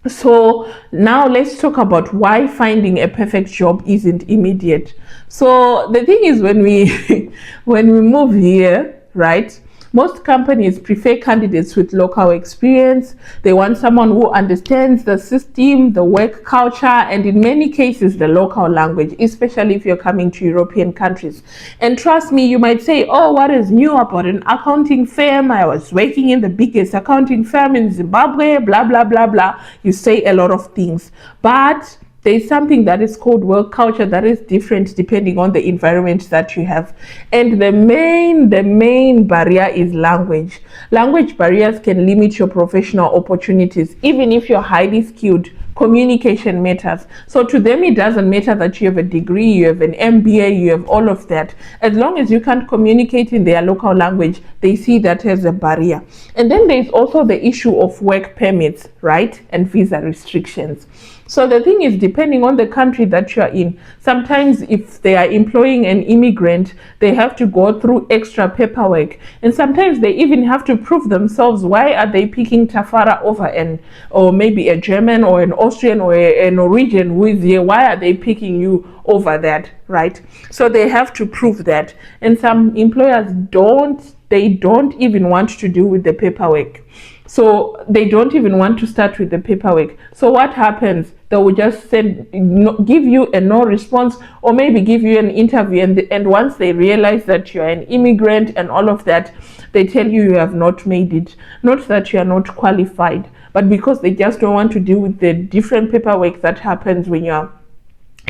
So now let's talk about why finding a perfect job isn't immediate. So the thing is, when we when we move here, right, most companies prefer candidates with local experience. They want someone who understands the system, the work culture, and in many cases the local language, especially if you're coming to European countries. And trust me, you might say, oh, what is new about an accounting firm? I was working in the biggest accounting firm in Zimbabwe, blah blah blah blah. You say a lot of things, but there's something that is called work culture that is different depending on the environment that you have. And the main barrier is language. Language barriers can limit your professional opportunities. Even if you're highly skilled, communication matters. So to them, it doesn't matter that you have a degree, you have an MBA, you have all of that. As long as you can't communicate in their local language, they see that as a barrier. And then there's also the issue of work permits, right? And visa restrictions. So the thing is, depending on the country that you're in, sometimes if they are employing an immigrant, they have to go through extra paperwork. And sometimes they even have to prove themselves. Why are they picking Tafara over or maybe a German or an Austrian or a Norwegian who is here? Why are they picking you over that, right? So they have to prove that. And some employers don't even want to do with the paperwork. So they don't even want to start with the paperwork. So what happens? They will just give you a no response, or maybe give you an interview, and once they realize that you're an immigrant and all of that, they tell you you have not made it. Not that you are not qualified, but because they just don't want to deal with the different paperwork that happens when you're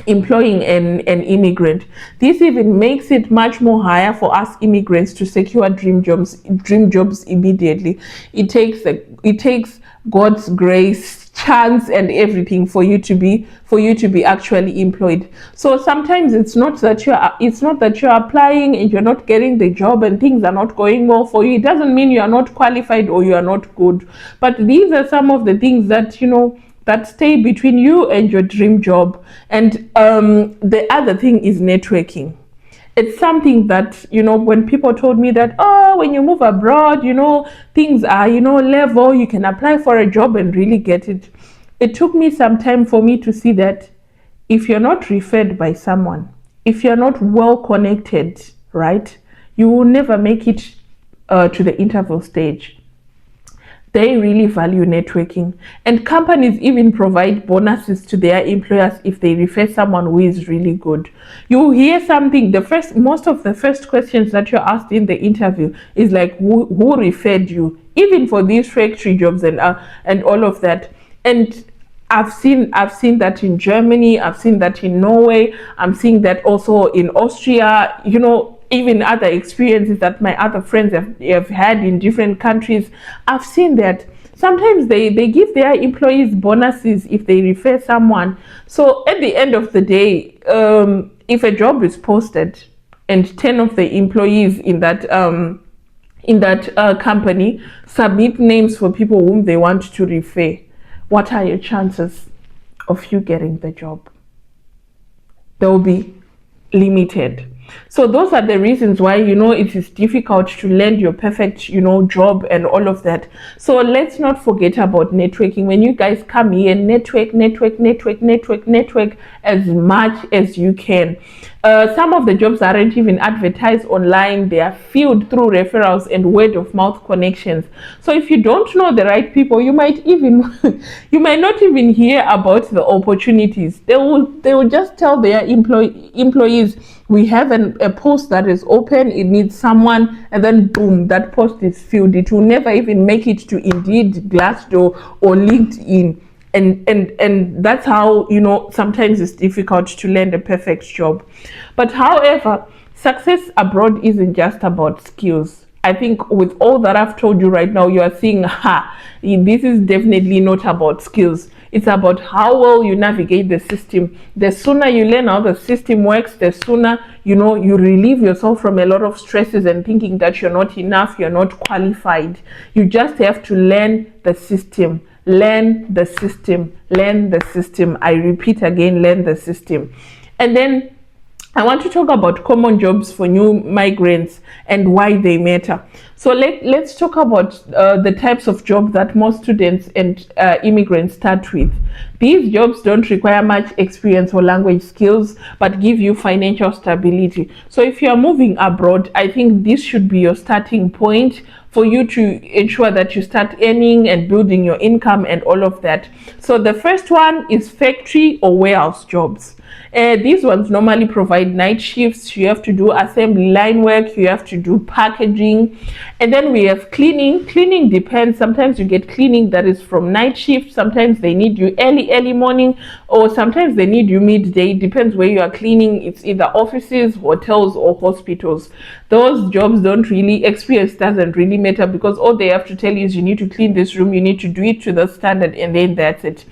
employing an immigrant. This even makes it much more higher for us immigrants to secure dream jobs immediately. It takes God's grace, chance, and everything for you to be actually employed. So sometimes it's not that you're applying and you're not getting the job and things are not going well for you. It doesn't mean you are not qualified or you are not good. But these are some of the things that that stay between you and your dream job. And the other thing is networking. It's something that, when people told me that, oh, when you move abroad, things are, level, you can apply for a job and really get it. It took me some time for me to see that if you're not referred by someone, if you're not well connected, right, you will never make it to the interview stage. They really value networking, and companies even provide bonuses to their employers if they refer someone who is really good. You hear something, most of the first questions that you're asked in the interview is like, who referred you? Even for these factory jobs and all of that. And I've seen that in Germany, I've seen that in Norway, I'm seeing that also in Austria, even other experiences that my other friends have had in different countries. I've seen that sometimes they give their employees bonuses if they refer someone. So at the end of the day, if a job is posted and 10 of the employees in that company submit names for people whom they want to refer, what are your chances of you getting the job? They will be limited. So those are the reasons why it is difficult to land your perfect job and all of that. So let's not forget about networking. When you guys come here, network as much as you can. Some of the jobs aren't even advertised online. They are filled through referrals and word of mouth connections. So if you don't know the right people, you might not even hear about the opportunities. They will just tell their employees, we have a post that is open, it needs someone, and then boom, that post is filled. It will never even make it to Indeed, Glassdoor, or LinkedIn. And that's how sometimes it's difficult to land a perfect job. But however, success abroad isn't just about skills. I think with all that I've told you right now, you are seeing, this is definitely not about skills. It's about how well you navigate the system. The sooner you learn how the system works, the sooner you relieve yourself from a lot of stresses and thinking that you're not enough, you're not qualified. You just have to learn the system. Learn the system. I repeat again, learn the system. And then I want to talk about common jobs for new migrants and why they matter. So let's talk about the types of jobs that most students and immigrants start with. These jobs don't require much experience or language skills, but give you financial stability. So if you are moving abroad, I think this should be your starting point for you to ensure that you start earning and building your income and all of that. So the first one is factory or warehouse jobs. These ones normally provide night shifts. You have to do assembly line work, you have to do packaging, and then we have cleaning. Cleaning depends. Sometimes you get cleaning that is from night shift, sometimes they need you early morning, or sometimes they need you midday. Depends where you are cleaning. It's either offices, hotels, or hospitals. Those jobs don't really, experience doesn't really matter, because all they have to tell you is you need to clean this room, you need to do it to the standard, and then that's it.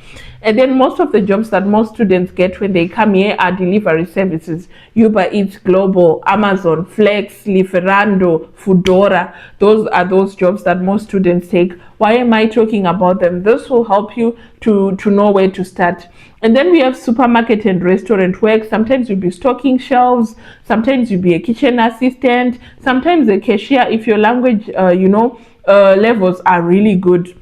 And then most of the jobs that most students get when they come here are delivery services. Uber Eats, Global, Amazon, Flex, Lieferando, Foodora. Those are those jobs that most students take. Why am I talking about them? This will help you to know where to start. And then we have supermarket and restaurant work. Sometimes you'll be stocking shelves. Sometimes you'll be a kitchen assistant. Sometimes a cashier if your language, levels are really good.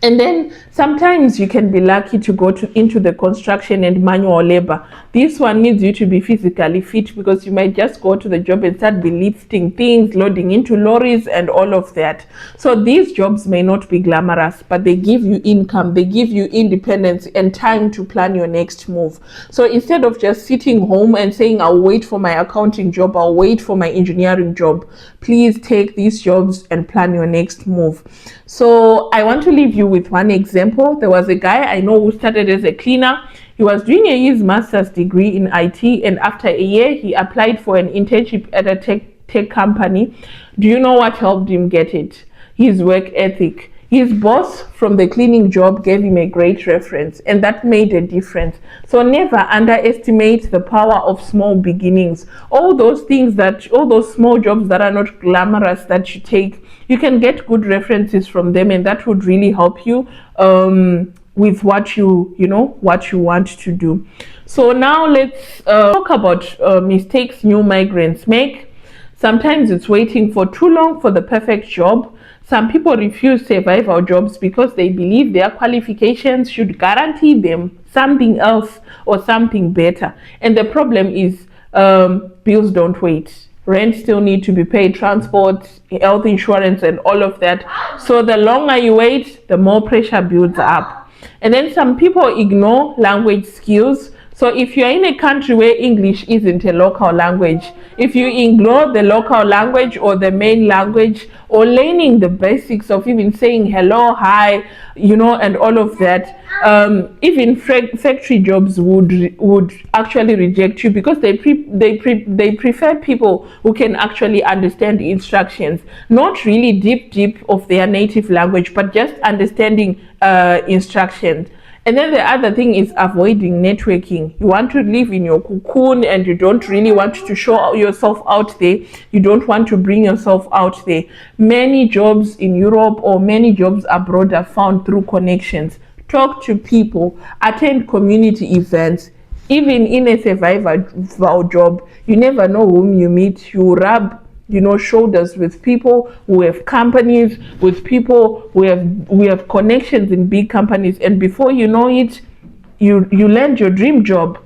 And then sometimes you can be lucky to go into the construction and manual labor. This one needs you to be physically fit, because you might just go to the job and start be lifting things, loading into lorries and all of that. So these jobs may not be glamorous, but they give you income, they give you independence and time to plan your next move. So instead of just sitting home and saying, I'll wait for my accounting job, I'll wait for my engineering job, please take these jobs and plan your next move. So I want to leave you with one example. There was a guy I know who started as a cleaner. He was doing his master's degree in IT, and after a year he applied for an internship at a tech company. Do you know what helped him get it? His work ethic. His boss from the cleaning job gave him a great reference, and that made a difference. So never underestimate the power of small beginnings. All those small jobs that are not glamorous that you take, you can get good references from them, and that would really help you with what you want to do. So now let's talk about mistakes new migrants make. Sometimes it's waiting for too long for the perfect job. Some people refuse survival jobs because they believe their qualifications should guarantee them something else or something better. And the problem is bills don't wait. Rent still need to be paid, transport, health insurance, and all of that. So the longer you wait, the more pressure builds up. And then some people ignore language skills. So if you're in a country where English isn't a local language, if you ignore the local language or the main language, or learning the basics of even saying hello, hi, and all of that, even factory jobs would actually reject you, because they prefer people who can actually understand the instructions, not really deep of their native language, but just understanding instructions. And then the other thing is avoiding networking. You want to live in your cocoon and you don't really want to show yourself out there. You don't want to bring yourself out there. Many jobs in Europe or many jobs abroad are found through connections. Talk to people, attend community events. Even in a survival job, you never know whom you meet. You rub shoulders with people who have companies, with people who have connections in big companies, and before you know it, you land your dream job.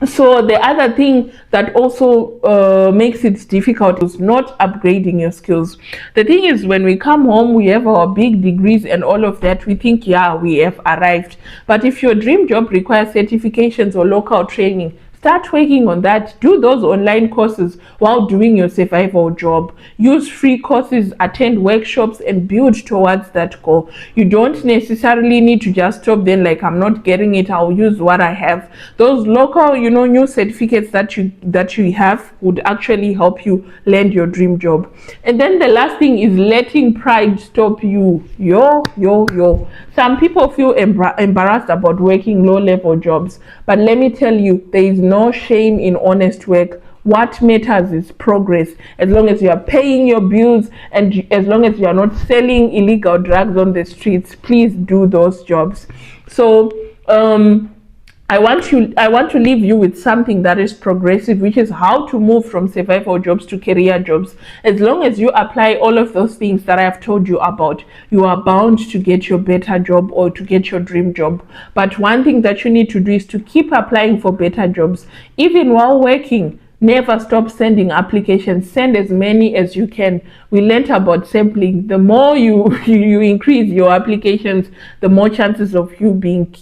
So the other thing that also makes it difficult is not upgrading your skills. The thing is, when we come home, we have our big degrees and all of that, we think, yeah, we have arrived. But if your dream job requires certifications or local training, start working on that. Do those online courses while doing your survival job. Use free courses, attend workshops, and build towards that goal. You don't necessarily need to just stop then, like, I'm not getting it, I'll use what I have. Those local, new certificates that you have would actually help you land your dream job. And then the last thing is letting pride stop you. Some people feel embarrassed about working low-level jobs, but let me tell you, there is no shame in honest work. What matters is progress. As long as you are paying your bills and as long as you are not selling illegal drugs on the streets, please do those jobs. So I want to leave you with something that is progressive, which is how to move from survival jobs to career jobs. As long as you apply all of those things that I have told you about, you are bound to get your better job or to get your dream job. But one thing that you need to do is to keep applying for better jobs. Even while working, never stop sending applications. Send as many as you can. We learned about sampling. The more you increase your applications, the more chances of you being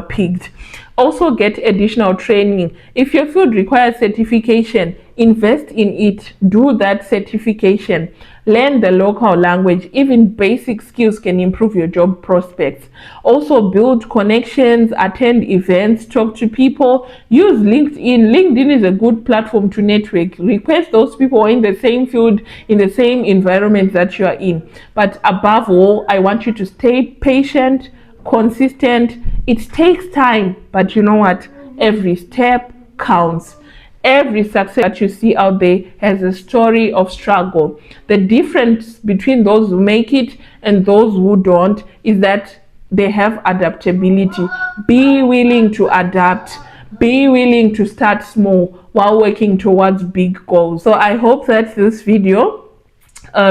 picked. Also, get additional training. If your field requires certification, invest in it. Do that certification. Learn the local language. Even basic skills can improve your job prospects. Also, build connections, attend events, talk to people. Use LinkedIn. LinkedIn is a good platform to network. Request those people in the same field, in the same environment that you are in. But above all, I want you to stay patient, consistent. It takes time, but you know what? Every step counts. Every success that you see out there has a story of struggle. The difference between those who make it and those who don't is that they have adaptability. Be willing to adapt. Be willing to start small while working towards big goals. So I hope that this video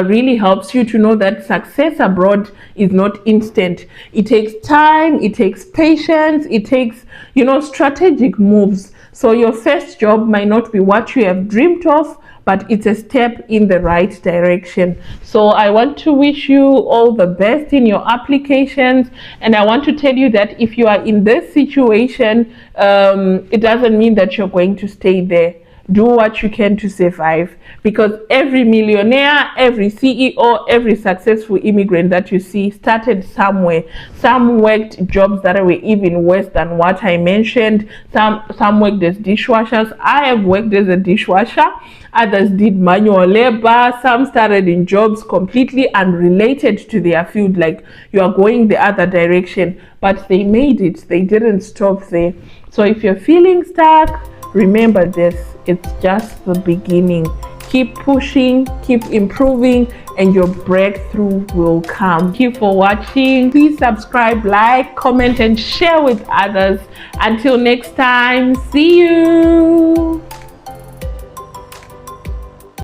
really helps you to know that success abroad is not instant. It takes time, it takes patience, it takes, strategic moves. So your first job might not be what you have dreamed of, but it's a step in the right direction. So I want to wish you all the best in your applications, and I want to tell you that if you are in this situation, it doesn't mean that you're going to stay there. Do what you can to survive, because every millionaire, every CEO, every successful immigrant that you see started somewhere. Some worked jobs that were even worse than what I mentioned. Some worked as dishwashers. I have worked as a dishwasher. Others did manual labor. Some started in jobs completely unrelated to their field, like you are going the other direction, but they made it. They didn't stop there. So if you're feeling stuck, remember this, it's just the beginning. Keep pushing, keep improving, and your breakthrough will come. Thank you for watching. Please subscribe, like, comment, and share with others. Until next time, see you.